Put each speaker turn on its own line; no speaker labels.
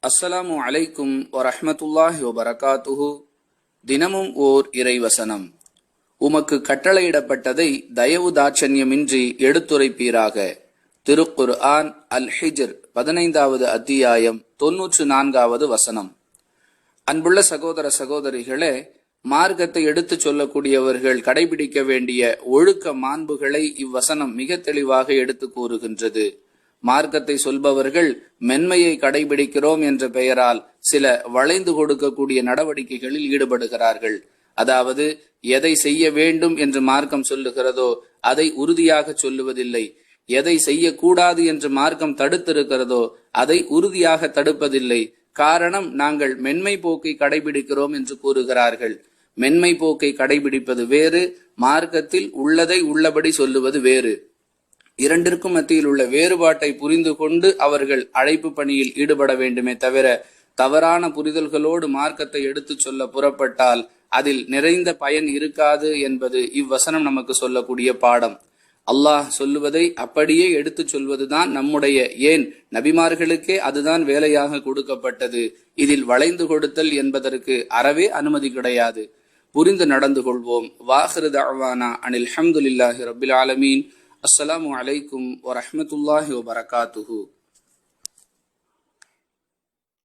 அஸ்ஸலாமு அலைக்கும் வரஹ்மத்துல்லாஹி வபரகாத்துஹு. தினமும் ஓர் இறைவசனம். உமக்கு கட்டளையிடப்பட்டதை தயவு தாட்சண்யமின்றி எடுத்துரைப்பீராக. திருக்குர்ஆன் அல் ஹிஜ்ர் 15வது அத்தியாயம் 94வது வசனம். அன்புள்ள சகோதர சகோதரிகளே, மார்க்கத்தை எடுத்துச் சொல்லக்கூடியவர்கள் கடைபிடிக்க வேண்டிய ஒழுக்க மாண்புகளை இவ்வசனம் மிக தெளிவாக எடுத்து கூறுகின்றது. மார்க்கத்தை சொல்பவர்கள் மென்மையை கடைபிடிக்கிறோம் என்ற பெயரால் சில வளைந்து கொடுக்கக்கூடிய நடவடிக்கைகளில் ஈடுபடுகிறார்கள். அதாவது, எதை செய்ய வேண்டும் என்று மார்க்கம் சொல்லுகிறதோ அதை உறுதியாக சொல்லுவதில்லை, எதை செய்யக்கூடாது என்று மார்க்கம் தடுத்திருக்கிறதோ அதை உறுதியாக தடுப்பதில்லை. காரணம், நாங்கள் மென்மை போக்கை கடைபிடிக்கிறோம் என்று கூறுகிறார்கள். மென்மை போக்கை கடைபிடிப்பது வேறு, மார்க்கத்தில் உள்ளதை உள்ளபடி சொல்லுவது வேறு. இரண்டிற்கும் மத்தியில் உள்ள வேறுபாட்டை புரிந்து கொண்டு அவர்கள் அழைப்பு பணியில் ஈடுபட வேண்டுமே தவிர, தவறான புரிதல்களோடு மார்க்கத்தை எடுத்துச் சொல்ல புறப்பட்டால் அதில் நிறைந்த பயன் இருக்காது என்பது இவ்வசனம் நமக்கு சொல்லக்கூடிய பாடம். அல்லாஹ் சொல்லுவதை அப்படியே எடுத்துச் சொல்வதுதான் நம்முடைய, ஏன் நபிமார்களுக்கே அதுதான் வேலையாக கொடுக்கப்பட்டது. இதில் வளைந்து கொடுத்தல் என்பதற்கு அறவே அனுமதி கிடையாது. புரிந்து நடந்து கொள்வோம். வாஹிரு தஅவானா அனில் ஹம்துலில்லாஹி ரப்பில் ஆலமீன். அஸ்ஸலாமு அலைக்கும் வரஹ்மத்துல்லாஹி வபரகாத்துஹு.